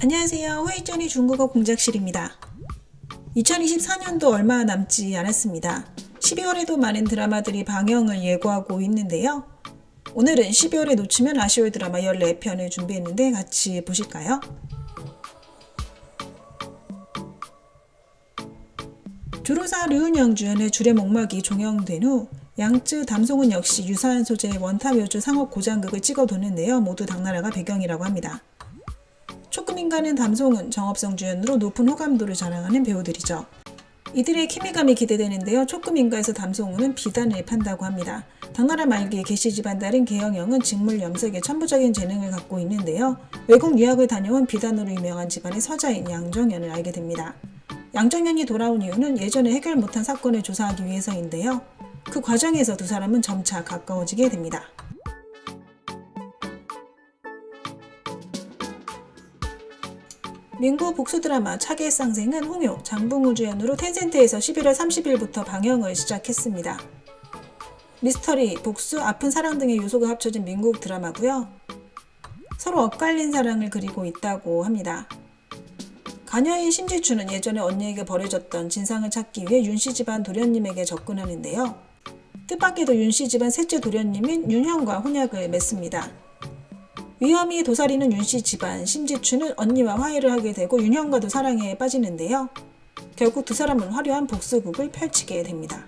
안녕하세요. 회의전이 중국어 공작실입니다. 2024년도 얼마 남지 않았습니다. 12월에도 많은 드라마들이 방영을 예고하고 있는데요. 오늘은 12월에 놓치면 아쉬울 드라마 14편을 준비했는데 같이 보실까요? 조로사 류은영 주연의 줄의 목막이 종영된 후 양쯔 담송은 역시 유사한 소재의 원탑여주 상업 고장극을 찍어뒀는데요. 모두 당나라가 배경이라고 합니다. 초금인간은 담송은 정업성 주연으로 높은 호감도를 자랑하는 배우들이죠. 이들의 케미감이 기대되는데요. 초금인가에서 담송은 비단을 판다고 합니다. 당나라 말기에 계시 집안 딸인 계영영은 직물 염색에 천부적인 재능을 갖고 있는데요. 외국 유학을 다녀온 비단으로 유명한 집안의 서자인 양정연을 알게 됩니다. 양정연이 돌아온 이유는 예전에 해결 못한 사건을 조사하기 위해서인데요. 그 과정에서 두 사람은 점차 가까워지게 됩니다. 민국 복수 드라마 차계의 쌍생은 홍효, 장봉우 주연으로 텐센트에서 11월 30일부터 방영을 시작했습니다. 미스터리, 복수, 아픈 사랑 등의 요소가 합쳐진 민국 드라마고요. 서로 엇갈린 사랑을 그리고 있다고 합니다. 가녀인 심지추는 예전에 언니에게 버려졌던 진상을 찾기 위해 윤씨 집안 도련님에게 접근하는데요. 뜻밖에도 윤씨 집안 셋째 도련님인 윤형과 혼약을 맺습니다. 위험이 도사리는 윤씨 집안, 심지추는 언니와 화해를 하게 되고 윤형과도 사랑에 빠지는데요. 결국 두 사람은 화려한 복수극을 펼치게 됩니다.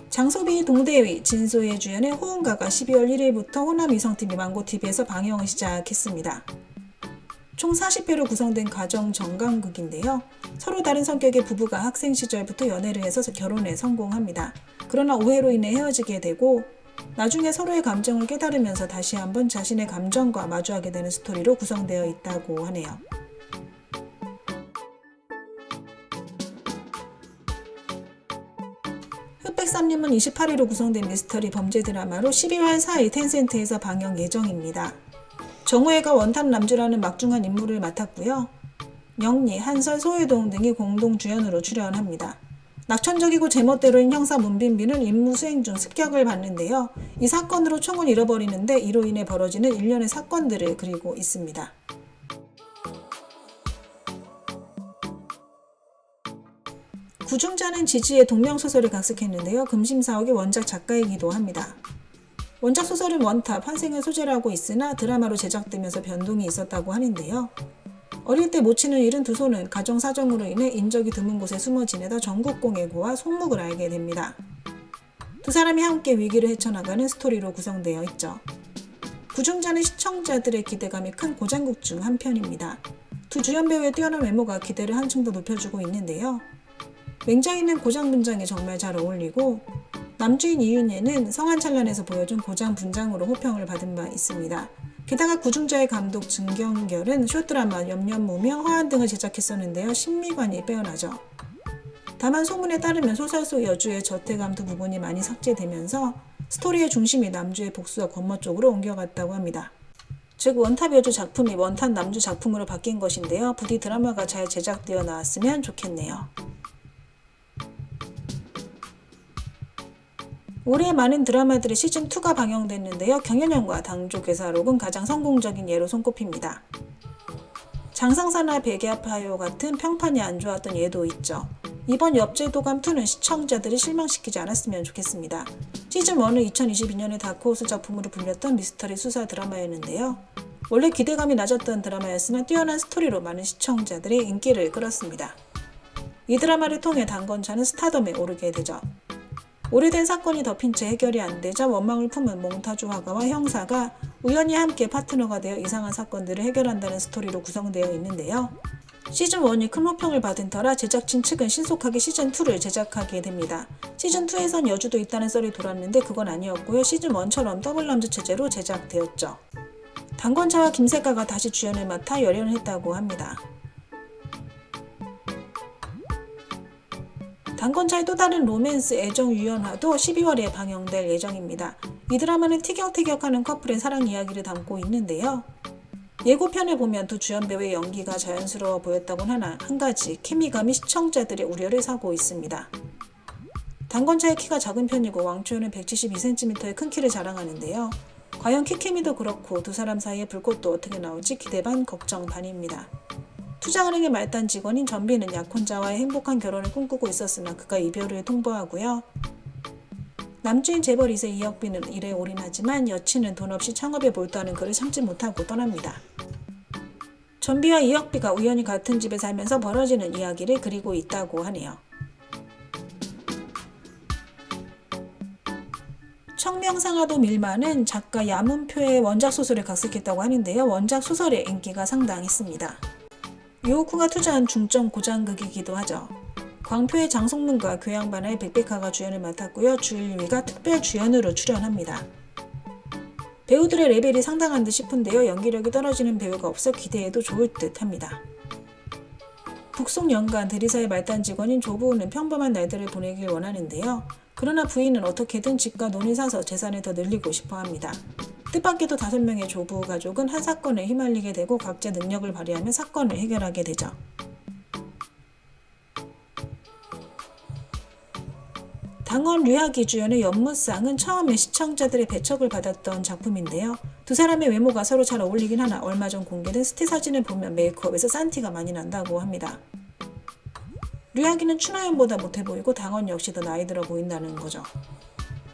장소비 동대위, 진소혜 주연의 호응가가 12월 1일부터 호남위성TV 망고TV에서 방영을 시작했습니다. 총 40회로 구성된 가정 정강극인데요. 서로 다른 성격의 부부가 학생 시절부터 연애를 해서 결혼에 성공합니다. 그러나 오해로 인해 헤어지게 되고 나중에 서로의 감정을 깨달으면서 다시 한번 자신의 감정과 마주하게 되는 스토리로 구성되어 있다고 하네요. 흑백삼림은 28회로 구성된 미스터리 범죄 드라마로 12월 4일 텐센트에서 방영 예정입니다. 정우회가 원탑 남주라는 막중한 임무를 맡았고요. 영리, 한설, 소혜동 등이 공동 주연으로 출연합니다. 낙천적이고 제멋대로인 형사 문빈비는 임무 수행 중 습격을 받는데요. 이 사건으로 총을 잃어버리는데 이로 인해 벌어지는 일련의 사건들을 그리고 있습니다. 구중자는 지지의 동명소설을 각색했는데요. 금심사옥의 원작 작가이기도 합니다. 원작 소설은 원탑, 환생을 소재로 하고 있으나 드라마로 제작되면서 변동이 있었다고 하는데요. 어릴 때 모친을 잃은 두 소는 가정 사정으로 인해 인적이 드문 곳에 숨어 지내다 전국공의 고와 손목을 알게 됩니다. 두 사람이 함께 위기를 헤쳐나가는 스토리로 구성되어 있죠. 구중자는 시청자들의 기대감이 큰 고장극 중 한 편입니다. 두 주연 배우의 뛰어난 외모가 기대를 한층 더 높여주고 있는데요. 맹장 있는 고장 분장이 정말 잘 어울리고 남주인 이윤예는 성한찬란에서 보여준 고장 분장으로 호평을 받은 바 있습니다. 게다가 구중자의 감독 증경결은 쇼드라마 염려무명, 화환 등을 제작했었는데요. 신미관이 빼어나죠. 다만 소문에 따르면 소설 속 여주의 저태감투 부분이 많이 삭제되면서 스토리의 중심이 남주의 복수와 권모 쪽으로 옮겨갔다고 합니다. 즉 원탑 여주 작품이 원탑 남주 작품으로 바뀐 것인데요. 부디 드라마가 잘 제작되어 나왔으면 좋겠네요. 올해 많은 드라마들의 시즌2가 방영됐는데요. 경연연과 당조괴사록은 가장 성공적인 예로 손꼽힙니다. 장상사나 백야파요 같은 평판이 안 좋았던 예도 있죠. 이번 엽제도감2는 시청자들을 실망시키지 않았으면 좋겠습니다. 시즌1은 2022년의 다크호스 작품으로 불렸던 미스터리 수사 드라마였는데요. 원래 기대감이 낮았던 드라마였으나 뛰어난 스토리로 많은 시청자들의 인기를 끌었습니다. 이 드라마를 통해 단건차는 스타덤에 오르게 되죠. 오래된 사건이 덮인 채 해결이 안 되자 원망을 품은 몽타주 화가와 형사가 우연히 함께 파트너가 되어 이상한 사건들을 해결한다는 스토리로 구성되어 있는데요. 시즌1이 큰 호평을 받은 터라 제작진 측은 신속하게 시즌2를 제작하게 됩니다. 시즌2에선 여주도 있다는 썰이 돌았는데 그건 아니었고요. 시즌1처럼 더블남주 체제로 제작되었죠. 단건차와 김세가가 다시 주연을 맡아 열연했다고 합니다. 단건차의 또 다른 로맨스 애정 유연화도 12월에 방영될 예정입니다. 이 드라마는 티격태격하는 커플의 사랑 이야기를 담고 있는데요. 예고편을 보면 두 주연 배우의 연기가 자연스러워 보였다곤 하나 한 가지 케미감이 시청자들의 우려를 사고 있습니다. 단건차의 키가 작은 편이고 왕초연은 172cm의 큰 키를 자랑하는데요. 과연 키케미도 그렇고 두 사람 사이의 불꽃도 어떻게 나올지 기대 반 걱정 반입니다. 투자은행의 말단 직원인 전비는 약혼자와의 행복한 결혼을 꿈꾸고 있었으나 그가 이별을 통보하고요. 남주인 재벌 2세 이혁빈은 일에 올인하지만 여친은 돈 없이 창업에 몰두하는 그를 참지 못하고 떠납니다. 전비와 이혁비가 우연히 같은 집에 살면서 벌어지는 이야기를 그리고 있다고 하네요. 청명상하도 밀만은 작가 야문표의 원작 소설을 각색했다고 하는데요. 원작 소설의 인기가 상당했습니다. 요오쿠가 투자한 중점 고장극이기도 하죠. 광표의 장성문과 교양반의 백백화가 주연을 맡았고요. 주일미가 특별 주연으로 출연합니다. 배우들의 레벨이 상당한 듯 싶은데요. 연기력이 떨어지는 배우가 없어 기대해도 좋을 듯 합니다. 북송연간 대리사의 말단 직원인 조부우는 평범한 날들을 보내길 원하는데요. 그러나 부인은 어떻게든 집과 논을 사서 재산을 더 늘리고 싶어 합니다. 뜻밖에도 5명의 조부우 가족은 한 사건에 휘말리게 되고 각자 능력을 발휘하며 사건을 해결하게 되죠. 당원 류하기 주연의 연무상은 처음에 시청자들의 배척을 받았던 작품인데요. 두 사람의 외모가 서로 잘 어울리긴 하나 얼마 전 공개된 스틸 사진을 보면 메이크업에서 싼 티가 많이 난다고 합니다. 류하기는 춘하연보다 못해 보이고 당원 역시 더 나이 들어 보인다는 거죠.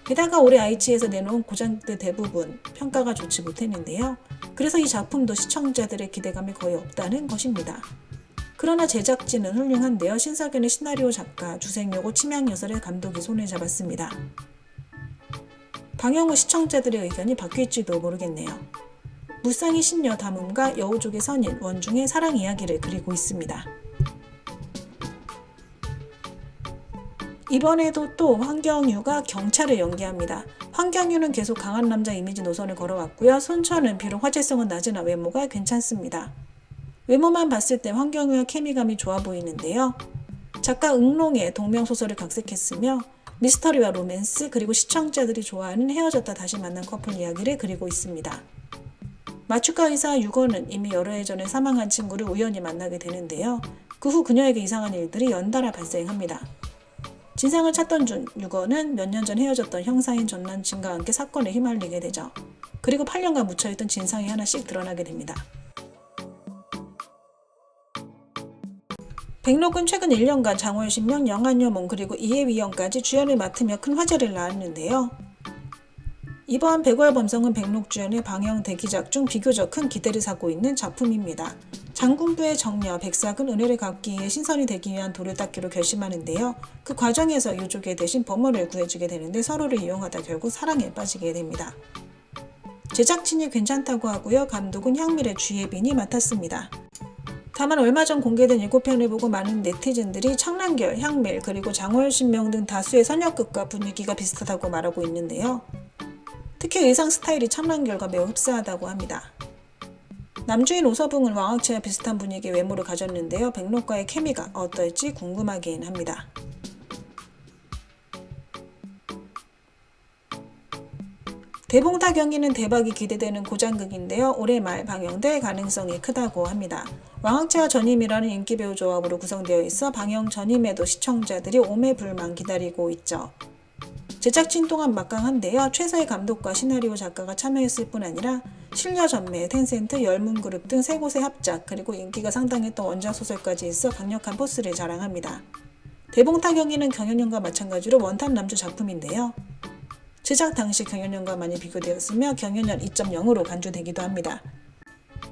게다가 올해 아이치에서 내놓은 고전들 대부분 평가가 좋지 못했는데요. 그래서 이 작품도 시청자들의 기대감이 거의 없다는 것입니다. 그러나 제작진은 훌륭한데요. 신석연의 시나리오 작가, 주생요고 침향여설의 감독이 손을 잡았습니다. 방영 후 시청자들의 의견이 바뀔지도 모르겠네요. 무쌍이 신녀 담음과 여우족의 선인, 원중의 사랑 이야기를 그리고 있습니다. 이번에도 또 황경유가 경찰을 연기합니다. 황경유는 계속 강한 남자 이미지 노선을 걸어왔고요. 손천은 비록 화제성은 낮으나 외모가 괜찮습니다. 외모만 봤을 때 황경유와 케미감이 좋아 보이는데요. 작가 응롱의 동명소설을 각색했으며 미스터리와 로맨스 그리고 시청자들이 좋아하는 헤어졌다 다시 만난 커플 이야기를 그리고 있습니다. 마추카 의사 유거는 이미 여러 해 전에 사망한 친구를 우연히 만나게 되는데요. 그 후 그녀에게 이상한 일들이 연달아 발생합니다. 진상을 찾던 중 유거는 몇 년 전 헤어졌던 형사인 전 남친과 함께 사건에 휘말리게 되죠. 그리고 8년간 묻혀있던 진상이 하나씩 드러나게 됩니다. 백록은 최근 1년간 장월신명, 영한여몽 그리고 이해위연까지 주연을 맡으며 큰 화제를 낳았는데요. 이번 백월범성은 백록 주연의 방영 대기작 중 비교적 큰 기대를 사고 있는 작품입니다. 장군부의 정녀 백삭은 은혜를 갚기 위해 신선이 되기 위한 돌을 닦기로 결심하는데요. 그 과정에서 유족의 대신 범어를 구해주게 되는데 서로를 이용하다 결국 사랑에 빠지게 됩니다. 제작진이 괜찮다고 하고요. 감독은 향밀의 주예빈이 맡았습니다. 다만 얼마 전 공개된 예고편을 보고 많은 네티즌들이 청란결, 향밀, 그리고 장월신명 등 다수의 선역극과 분위기가 비슷하다고 말하고 있는데요. 특히 의상 스타일이 청란결과 매우 흡사하다고 합니다. 남주인 오서붕은 왕학체와 비슷한 분위기의 외모를 가졌는데요. 백록과의 케미가 어떨지 궁금하긴 합니다. 대봉타 경기는 대박이 기대되는 고장극인데요. 올해 말 방영될 가능성이 크다고 합니다. 왕학체와 전임이라는 인기배우 조합으로 구성되어 있어 방영 전임에도 시청자들이 오매불망 기다리고 있죠. 제작진 또한 막강한데요. 최서의 감독과 시나리오 작가가 참여했을 뿐 아니라 신려전매, 텐센트, 열문그룹 등 3곳의 합작 그리고 인기가 상당했던 원작 소설까지 있어 강력한 포스를 자랑합니다. 대봉타 경기는 경연연과 마찬가지로 원탑 남주 작품인데요. 제작 당시 경연연과 많이 비교되었으며 경연연 2.0으로 간주되기도 합니다.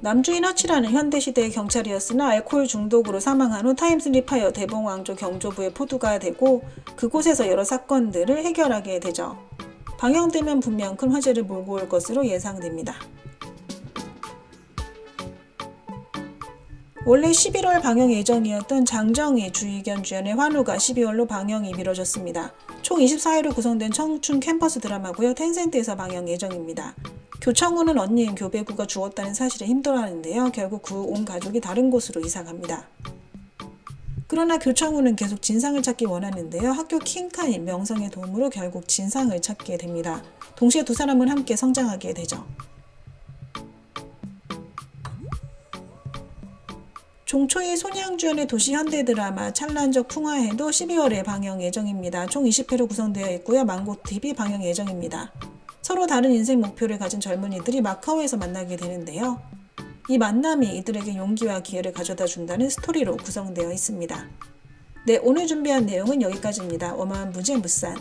남주인 허치라는 현대시대의 경찰이었으나 알코올 중독으로 사망한 후 타임슬립하여 대봉왕조 경조부의 포두가 되고 그곳에서 여러 사건들을 해결하게 되죠. 방영되면 분명 큰 화제를 몰고 올 것으로 예상됩니다. 원래 11월 방영 예정이었던 장정희, 주희견 주연의 환우가 12월로 방영이 미뤄졌습니다. 총 24회로 구성된 청춘 캠퍼스 드라마고요. 텐센트에서 방영 예정입니다. 교청우는 언니인 교배구가 죽었다는 사실에 힘들어하는데요. 결국 그 온 가족이 다른 곳으로 이사갑니다. 그러나 교청우는 계속 진상을 찾기 원하는데요. 학교 킹카인 명성의 도움으로 결국 진상을 찾게 됩니다. 동시에 두 사람은 함께 성장하게 되죠. 종초이 손양주연의 도시 현대 드라마 찬란적 풍화해도 12월에 방영 예정입니다. 총 20회로 구성되어 있고요. 망고TV 방영 예정입니다. 서로 다른 인생 목표를 가진 젊은이들이 마카오에서 만나게 되는데요. 이 만남이 이들에게 용기와 기회를 가져다 준다는 스토리로 구성되어 있습니다. 네, 오늘 준비한 내용은 여기까지입니다. 어마무지무산.